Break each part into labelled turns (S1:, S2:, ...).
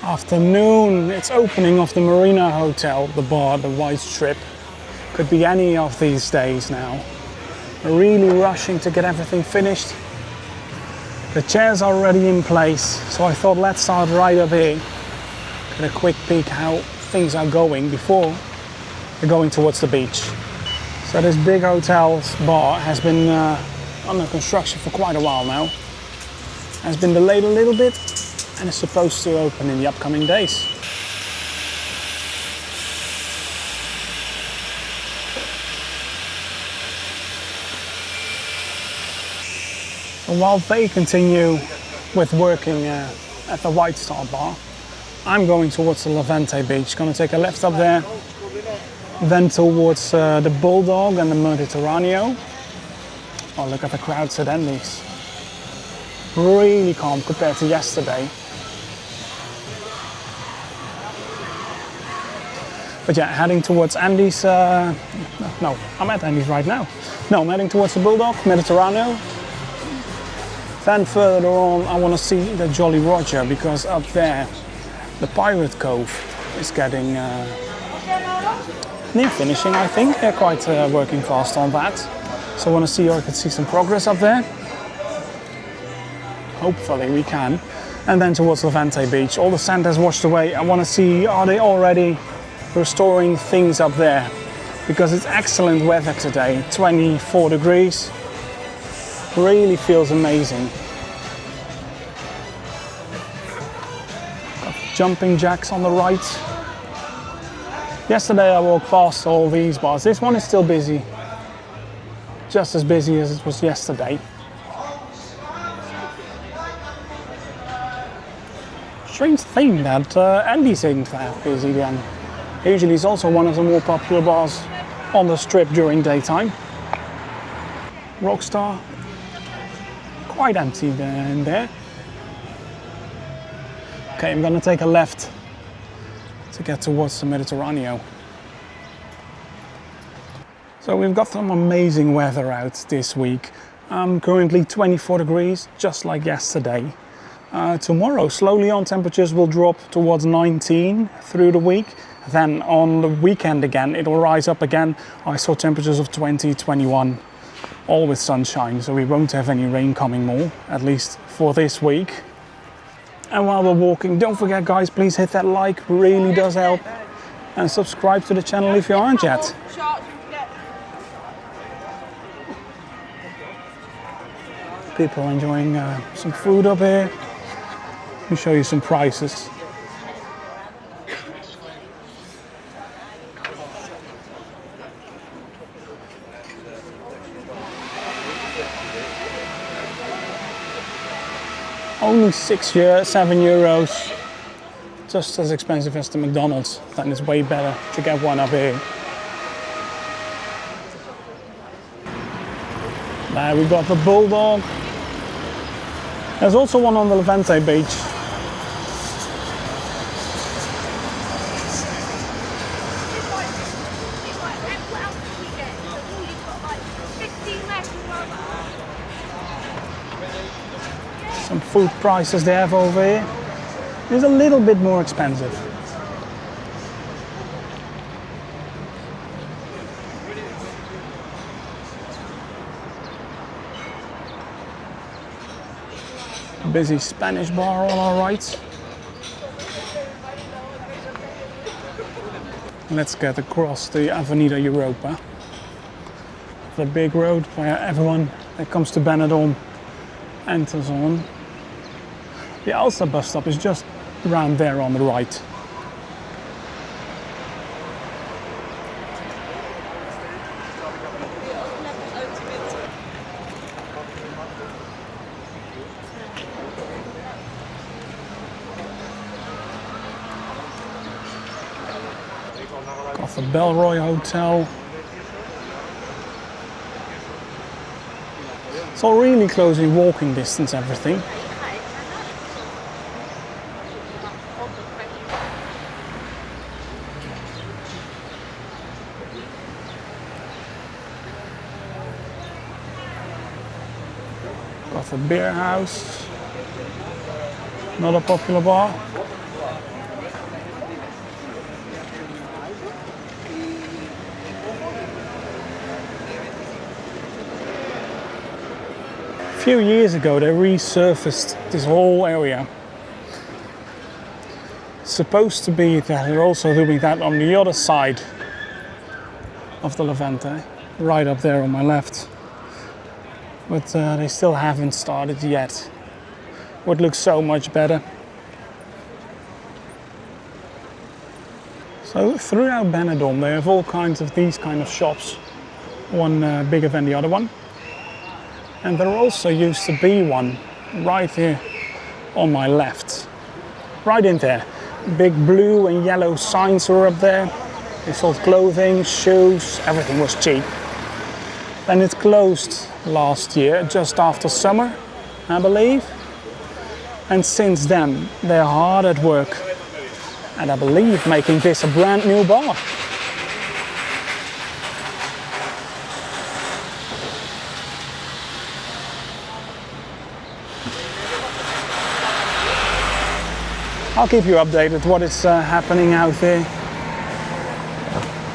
S1: Afternoon, it's opening of the Marina Hotel, the bar, the White Strip. Could be any of these days now. We're really rushing to get everything finished. The chairs are already in place, so I thought let's start right up here. Get a quick peek how things are going before we're going towards the beach. So this big hotel's bar has been under construction for quite a while now. Has been delayed a little bit and is supposed to open in the upcoming days. So while they continue with working at the White Star bar, I'm going towards the Levante Beach. Gonna take a left up there, then towards the Bulldog and the Mediterráneo. Oh, look at the crowds at Andy's. Really calm compared to yesterday. But yeah, heading towards Andy's, no, I'm at Andy's right now. No, I'm heading towards the Bulldog, Mediterráneo. Then further on, I want to see the Jolly Roger, because up there, the Pirate Cove is getting near finishing, I think. They're quite working fast on that. So I want to see if I can see some progress up there. Hopefully we can. And then towards Levante Beach, all the sand has washed away. I want to see, are they already restoring things up there? Because it's excellent weather today, 24 degrees. Really feels amazing. Got jumping jacks on the right. Yesterday I walked past all these bars. This one is still busy. Just as busy as it was yesterday. Strange thing that Andy seemed that busy then. Usually it's also one of the more popular bars on the strip during daytime. Rockstar, quite empty in there. Okay, I'm gonna take a left to get towards the Mediterráneo. So we've got some amazing weather out this week. Currently 24 degrees, just like yesterday. Tomorrow, slowly on, temperatures will drop towards 19 through the week. Then on the weekend again, it'll rise up again. I saw temperatures of 20, 21, all with sunshine. So we won't have any rain coming more, at least for this week. And while we're walking, don't forget guys, please hit that like, really does help. And subscribe to the channel if you aren't yet. People enjoying some food up here. Let me show you some prices. Only 7 euros. Just as expensive as the McDonald's. Then it's way better to get one up here. There we got the Bulldog. There's also one on the Levante Beach. Some food prices they have over here. It's a little bit more expensive. Busy Spanish bar on our right. Let's get across the Avenida Europa. The big road where everyone that comes to Benidorm enters on. The Ulster bus stop is just around there on the right. Got the Belroy Hotel. It's all really close in walking distance, everything. Got the beer house. Not a popular bar. few years ago they resurfaced this whole area. It's supposed to be that they're also doing that on the other side of the Levante, right up there on my left. But they still haven't started yet. Would look so much better. So throughout Benidorm they have all kinds of these kind of shops, one bigger than the other one. And there also used to be one right here on my left, right in there. Big blue and yellow signs were up there. They sold clothing, shoes, everything was cheap. Then it closed last year, just after summer, I believe. And since then, they're hard at work. And I believe making this a brand new bar. I'll keep you updated what is happening out there.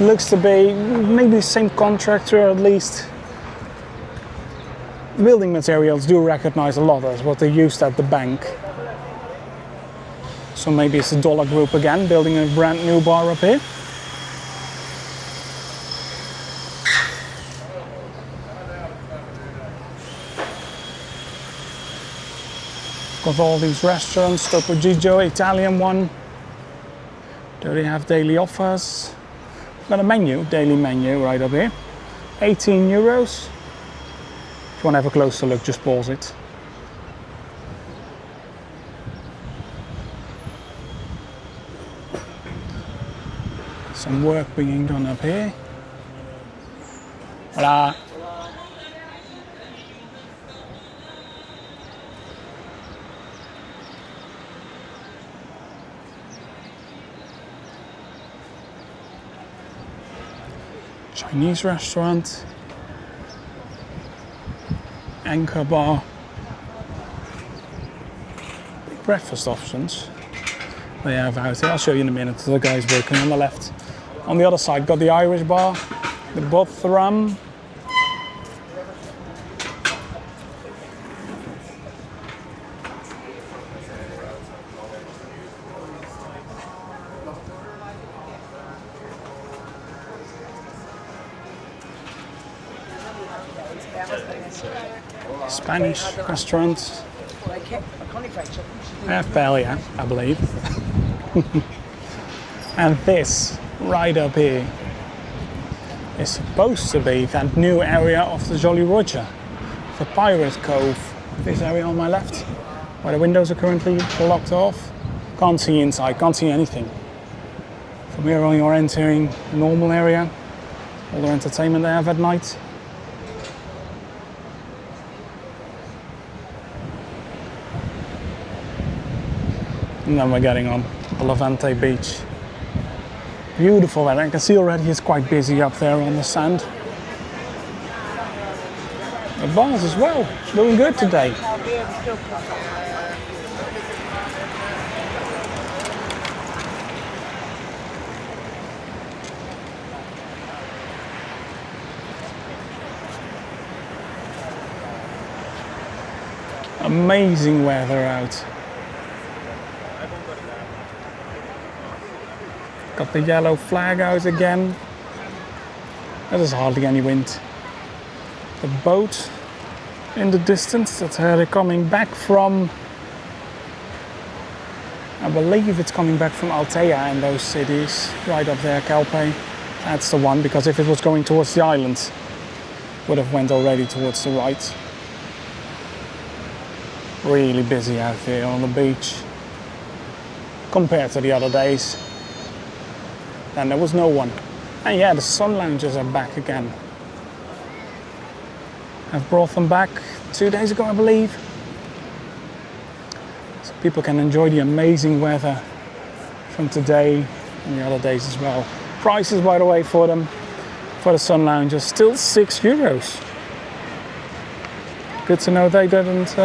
S1: Looks to be maybe the same contractor at least. Building materials do recognize a lot as what they used at the bank. So maybe it's the Dollar Group again, building a brand new bar up here. Got all these restaurants, Topo Gigio, Italian one. There they have daily offers. Got a menu, daily menu right up here. 18 euros. If you want to have a closer look, just pause it. Some work being done up here. Hola. Chinese restaurant. Anchor bar. Breakfast options they have out here. I'll show you in a minute. The guy's working on the left. On the other side, got the Irish bar, the Bothram. Spanish restaurant. They have paella, I believe. And this, right up here, is supposed to be that new area of the Jolly Roger, the Pirate Cove. This area on my left, where the windows are currently blocked off. Can't see inside, can't see anything. From here on you're entering the normal area, all the entertainment they have at night. And then we're getting on the Levante Beach. Beautiful weather. I can see already it's quite busy up there on the sand. The bars as well, doing good today. Amazing weather out. Got the yellow flag out again. There's hardly any wind. The boat in the distance, that's where they're coming back from. I believe it's coming back from Altea in those cities. Right up there, Calpe. That's the one, because if it was going towards the island, it would have went already towards the right. Really busy out there on the beach. Compared to the other days. And there was no one. And yeah, the sun lounges are back again. I've brought them back 2 days ago, I believe. So people can enjoy the amazing weather from today and the other days as well. Prices, by the way, for them, for the sun lounges, still €6. Good to know they didn't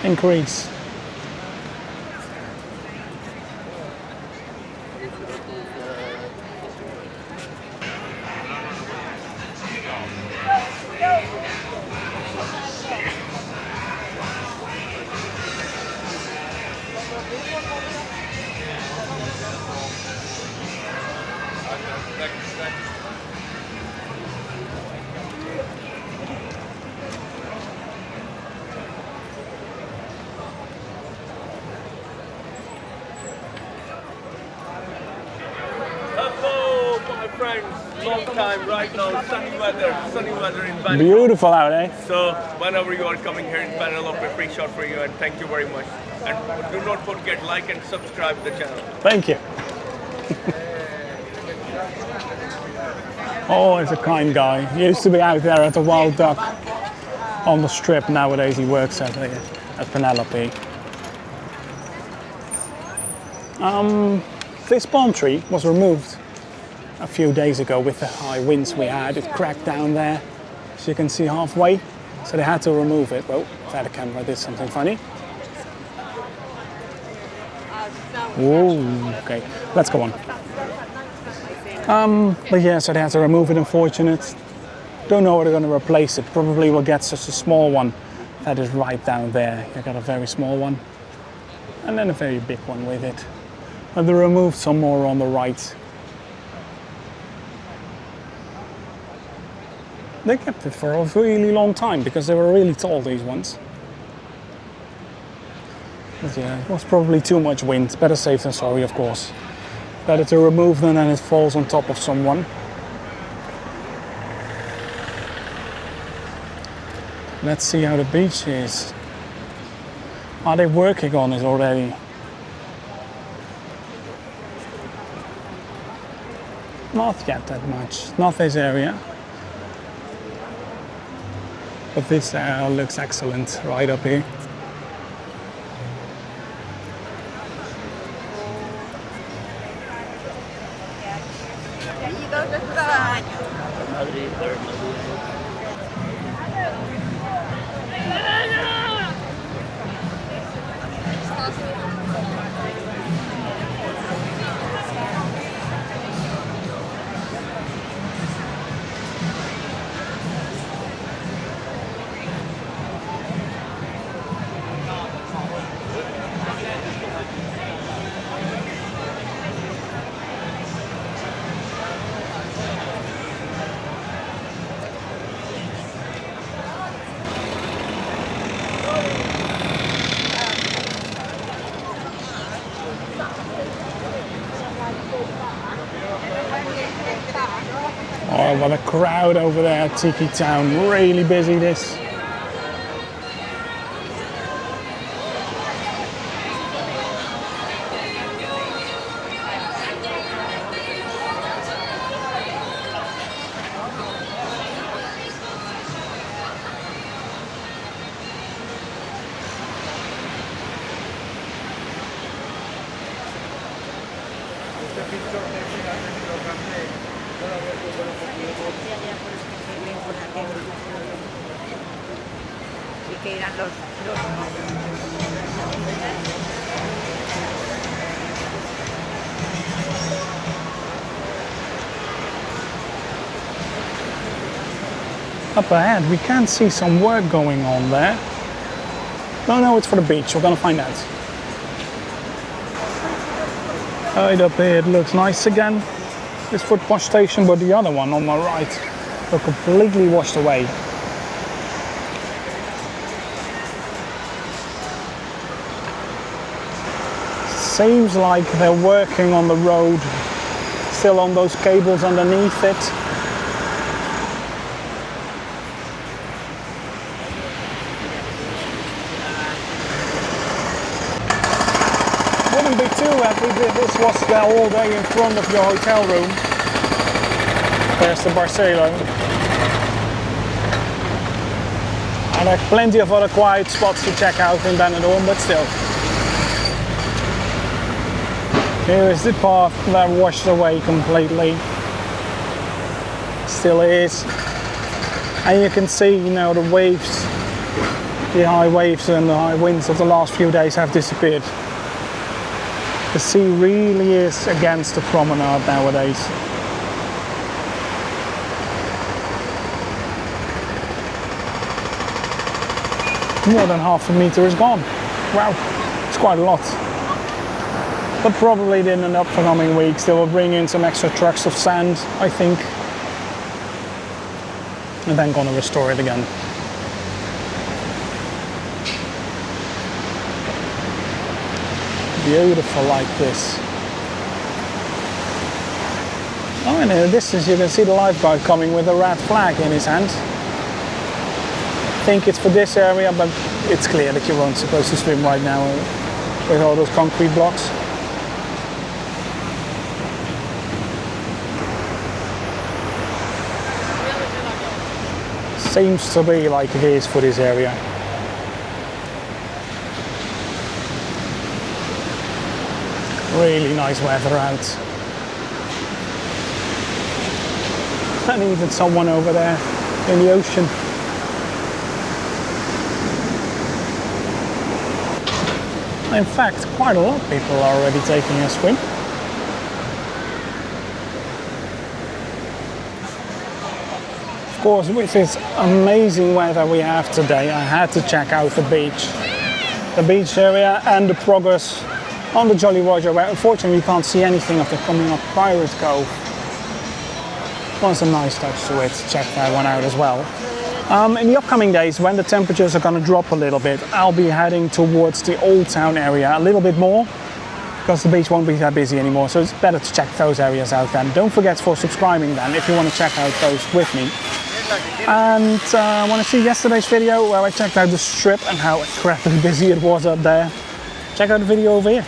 S1: increase.
S2: long time. Right now, sunny weather in Benidorm.
S1: Beautiful out, eh?
S2: So whenever you are coming here in Benidorm, a free shot for you, and thank you very much. And do not forget like and subscribe to the channel.
S1: Thank you. Oh, he's a kind guy. He used to be out there at the Wild Duck on the strip. Nowadays he works at Penelope. This palm tree was removed a few days ago with the high winds we had. It cracked down there, as you can see halfway. So they had to remove it. Well, the camera did something funny. Oh, okay. Let's go on. But yeah, so they had to remove it, unfortunate. Don't know how they're going to replace it. Probably will get such a small one that is right down there. You got a very small one and then a very big one with it. But they removed some more on the right. They kept it for a really long time because they were really tall, these ones. But yeah, it was probably too much wind. Better safe than sorry, of course. Better to remove them than it falls on top of someone. Let's see how the beach is. Are they working on it already? Not yet that much. Not this area. But this looks excellent right up here. Oh, what a crowd over there at Tiki Town. Really busy this. Up ahead, we can see some work going on there. No, it's for the beach. We're gonna find out. Right up here, it looks nice again. This foot wash station, but the other one on my right, are completely washed away. Seems like they're working on the road, still on those cables underneath it. Wouldn't be too happy if this was there all day in front of your hotel room. There's the Barcelo. And there are plenty of other quiet spots to check out in Benidorm, but still. Here is the path that washed away completely. Still is. And you can see, you know, the waves, the high waves and the high winds of the last few days have disappeared. The sea really is against the promenade nowadays. More than half a meter is gone. Wow, it's quite a lot. But probably in the upcoming weeks they will bring in some extra trucks of sand, I think. And then gonna restore it again. Beautiful like this. Oh, And in the distance you can see the lifeguard coming with a red flag in his hand. I think it's for this area, but it's clear that you weren't supposed to swim right now with all those concrete blocks. Seems to be like it is for this area. Really nice weather out. And even someone over there in the ocean. In fact, quite a lot of people are already taking a swim. Of course, with this amazing weather we have today, I had to check out the beach area and the progress on the Jolly Roger, where unfortunately you can't see anything of the coming up Pirate Cove. Was a nice touch to it. Check that one out as well. In the upcoming days, when the temperatures are going to drop a little bit, I'll be heading towards the Old Town area a little bit more, because the beach won't be that busy anymore, so it's better to check those areas out then. Don't forget for subscribing then if you want to check out those with me. And want to see yesterday's video where I checked out the strip and how incredibly busy it was up there? Check out the video over here.